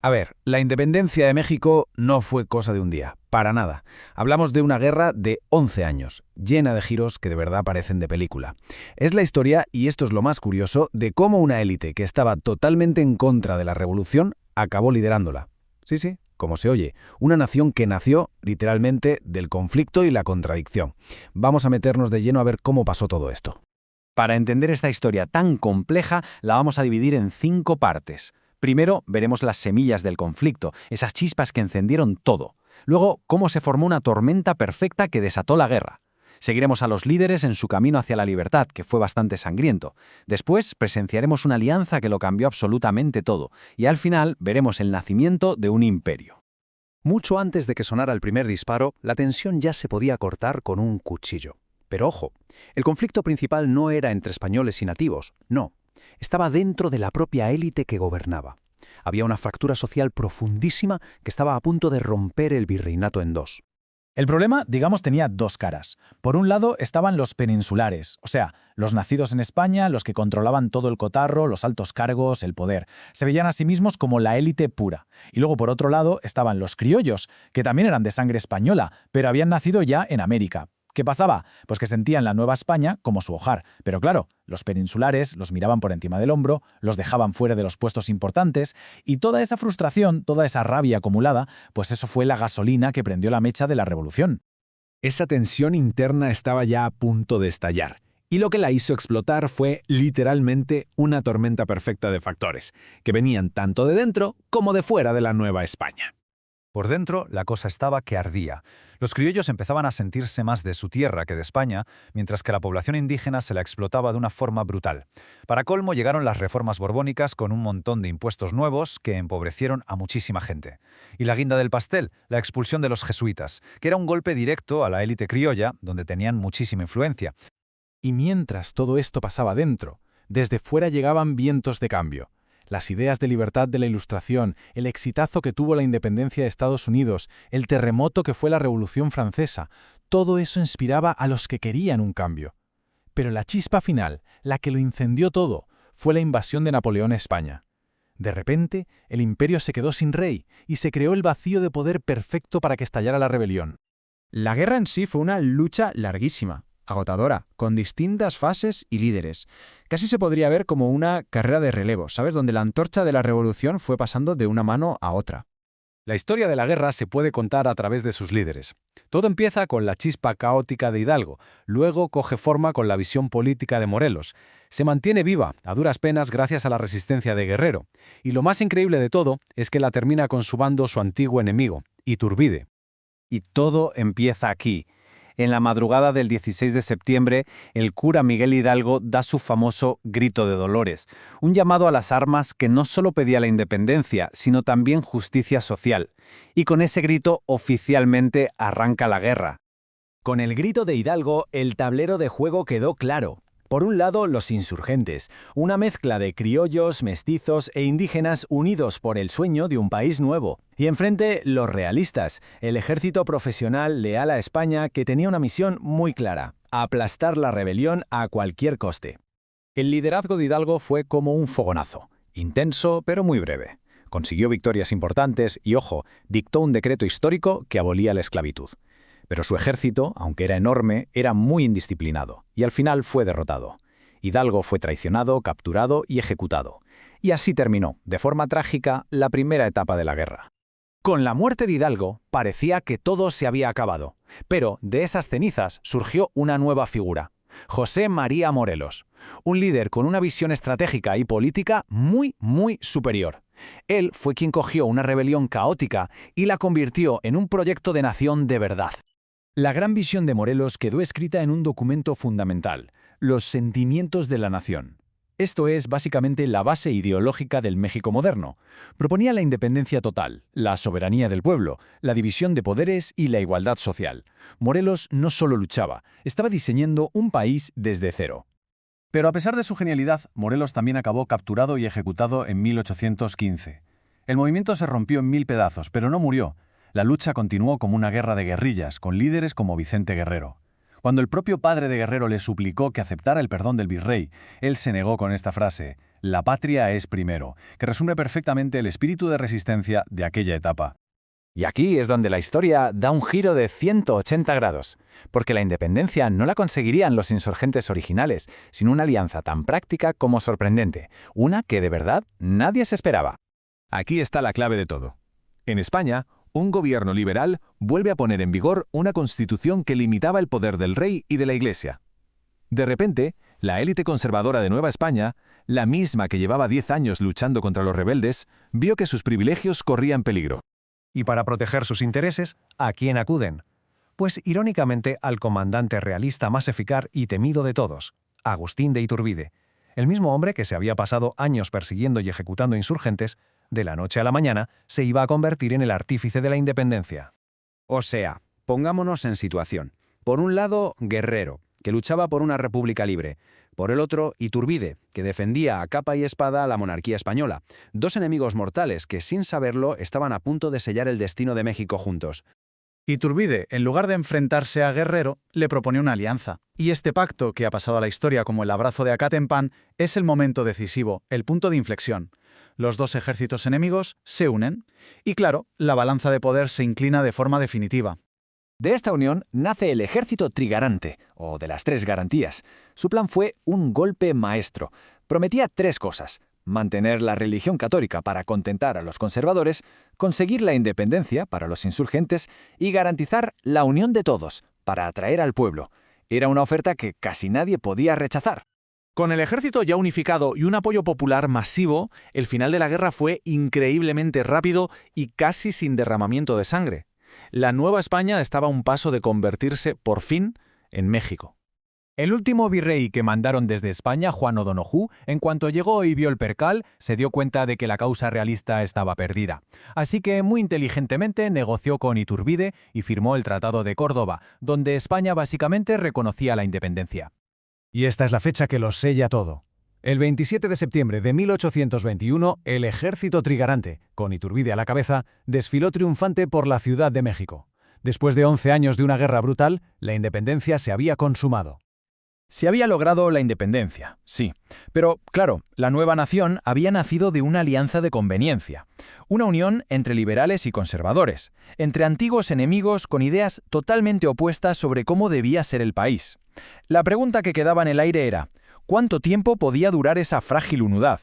A ver, la independencia de México no fue cosa de un día, para nada. Hablamos de una guerra de 11 años, llena de giros que de verdad parecen de película. Es la historia, y esto es lo más curioso, de cómo una élite que estaba totalmente en contra de la revolución acabó liderándola. Sí, sí, como se oye, una nación que nació, literalmente, del conflicto y la contradicción. Vamos a meternos de lleno a ver cómo pasó todo esto. Para entender esta historia tan compleja, la vamos a dividir en 5 partes. Primero, veremos las semillas del conflicto, esas chispas que encendieron todo. Luego, cómo se formó una tormenta perfecta que desató la guerra. Seguiremos a los líderes en su camino hacia la libertad, que fue bastante sangriento. Después, presenciaremos una alianza que lo cambió absolutamente todo. Y al final, veremos el nacimiento de un imperio. Mucho antes de que sonara el primer disparo, la tensión ya se podía cortar con un cuchillo. Pero ojo, el conflicto principal no era entre españoles y nativos, no. Estaba dentro de la propia élite que gobernaba. Había una fractura social profundísima que estaba a punto de romper el virreinato en dos. El problema, digamos, tenía dos caras. Por un lado estaban los peninsulares, o sea, los nacidos en España, los que controlaban todo el cotarro, los altos cargos, el poder. Se veían a sí mismos como la élite pura. Y luego, por otro lado, estaban los criollos, que también eran de sangre española, pero habían nacido ya en América. ¿Qué pasaba? Pues que sentían la Nueva España como su hogar. Pero claro, los peninsulares los miraban por encima del hombro, los dejaban fuera de los puestos importantes, y toda esa frustración, toda esa rabia acumulada, pues eso fue la gasolina que prendió la mecha de la revolución. Esa tensión interna estaba ya a punto de estallar, y lo que la hizo explotar fue literalmente una tormenta perfecta de factores, que venían tanto de dentro como de fuera de la Nueva España. Por dentro, la cosa estaba que ardía. Los criollos empezaban a sentirse más de su tierra que de España, mientras que la población indígena se la explotaba de una forma brutal. Para colmo, llegaron las reformas borbónicas con un montón de impuestos nuevos que empobrecieron a muchísima gente. Y la guinda del pastel, la expulsión de los jesuitas, que era un golpe directo a la élite criolla, donde tenían muchísima influencia. Y mientras todo esto pasaba dentro, desde fuera llegaban vientos de cambio. Las ideas de libertad de la Ilustración, el exitazo que tuvo la independencia de Estados Unidos, el terremoto que fue la Revolución Francesa, todo eso inspiraba a los que querían un cambio. Pero la chispa final, la que lo incendió todo, fue la invasión de Napoleón a España. De repente, el imperio se quedó sin rey y se creó el vacío de poder perfecto para que estallara la rebelión. La guerra en sí fue una lucha larguísima, agotadora, con distintas fases y líderes. Casi se podría ver como una carrera de relevo, ¿sabes? Donde la antorcha de la revolución fue pasando de una mano a otra. La historia de la guerra se puede contar a través de sus líderes. Todo empieza con la chispa caótica de Hidalgo, luego coge forma con la visión política de Morelos. Se mantiene viva, a duras penas gracias a la resistencia de Guerrero. Y lo más increíble de todo es que la termina consumando su antiguo enemigo, Iturbide. Y todo empieza aquí. En la madrugada del 16 de septiembre, el cura Miguel Hidalgo da su famoso grito de dolores, un llamado a las armas que no solo pedía la independencia, sino también justicia social. Y con ese grito oficialmente arranca la guerra. Con el grito de Hidalgo, el tablero de juego quedó claro. Por un lado, los insurgentes, una mezcla de criollos, mestizos e indígenas unidos por el sueño de un país nuevo. Y enfrente, los realistas, el ejército profesional leal a España que tenía una misión muy clara: aplastar la rebelión a cualquier coste. El liderazgo de Hidalgo fue como un fogonazo, intenso pero muy breve. Consiguió victorias importantes y, ojo, dictó un decreto histórico que abolía la esclavitud. Pero su ejército, aunque era enorme, era muy indisciplinado, y al final fue derrotado. Hidalgo fue traicionado, capturado y ejecutado. Y así terminó, de forma trágica, la primera etapa de la guerra. Con la muerte de Hidalgo, parecía que todo se había acabado. Pero de esas cenizas surgió una nueva figura: José María Morelos, un líder con una visión estratégica y política muy superior. Él fue quien cogió una rebelión caótica y la convirtió en un proyecto de nación de verdad. La gran visión de Morelos quedó escrita en un documento fundamental: Los sentimientos de la nación. Esto es básicamente la base ideológica del México moderno. Proponía la independencia total, la soberanía del pueblo, la división de poderes y la igualdad social. Morelos no solo luchaba, estaba diseñando un país desde cero. Pero a pesar de su genialidad, Morelos también acabó capturado y ejecutado en 1815. El movimiento se rompió en 1000 pedazos, pero no murió. La lucha continuó como una guerra de guerrillas, con líderes como Vicente Guerrero. Cuando el propio padre de Guerrero le suplicó que aceptara el perdón del virrey, él se negó con esta frase: La patria es primero, que resume perfectamente el espíritu de resistencia de aquella etapa. Y aquí es donde la historia da un giro de 180 grados, porque la independencia no la conseguirían los insurgentes originales, sino una alianza tan práctica como sorprendente, una que de verdad nadie se esperaba. Aquí está la clave de todo. En España, un gobierno liberal vuelve a poner en vigor una constitución que limitaba el poder del rey y de la Iglesia. De repente, la élite conservadora de Nueva España, la misma que llevaba 10 años luchando contra los rebeldes, vio que sus privilegios corrían peligro. Y para proteger sus intereses, ¿a quién acuden? Pues irónicamente al comandante realista más eficaz y temido de todos, Agustín de Iturbide, el mismo hombre que se había pasado años persiguiendo y ejecutando insurgentes, de la noche a la mañana se iba a convertir en el artífice de la independencia. O sea, pongámonos en situación. Por un lado, Guerrero, que luchaba por una república libre. Por el otro, Iturbide, que defendía a capa y espada a la monarquía española. Dos enemigos mortales que, sin saberlo, estaban a punto de sellar el destino de México juntos. Iturbide, en lugar de enfrentarse a Guerrero, le propone una alianza. Y este pacto, que ha pasado a la historia como el abrazo de Acatempan, es el momento decisivo, el punto de inflexión. Los dos ejércitos enemigos se unen. Y claro, la balanza de poder se inclina de forma definitiva. De esta unión nace el Ejército Trigarante, o de las Tres Garantías. Su plan fue un golpe maestro. Prometía 3 cosas: mantener la religión católica para contentar a los conservadores, conseguir la independencia para los insurgentes y garantizar la unión de todos para atraer al pueblo. Era una oferta que casi nadie podía rechazar. Con el ejército ya unificado y un apoyo popular masivo, el final de la guerra fue increíblemente rápido y casi sin derramamiento de sangre. La Nueva España estaba a un paso de convertirse, por fin, en México. El último virrey que mandaron desde España, Juan O'Donojú, en cuanto llegó y vio el percal, se dio cuenta de que la causa realista estaba perdida. Así que, muy inteligentemente, negoció con Iturbide y firmó el Tratado de Córdoba, donde España básicamente reconocía la independencia. Y esta es la fecha que lo sella todo. El 27 de septiembre de 1821, el ejército trigarante, con Iturbide a la cabeza, desfiló triunfante por la Ciudad de México. Después de 11 años de una guerra brutal, la independencia se había consumado. Se había logrado la independencia, sí. Pero, claro, la nueva nación había nacido de una alianza de conveniencia. Una unión entre liberales y conservadores, entre antiguos enemigos con ideas totalmente opuestas sobre cómo debía ser el país. La pregunta que quedaba en el aire era: ¿cuánto tiempo podía durar esa frágil unidad?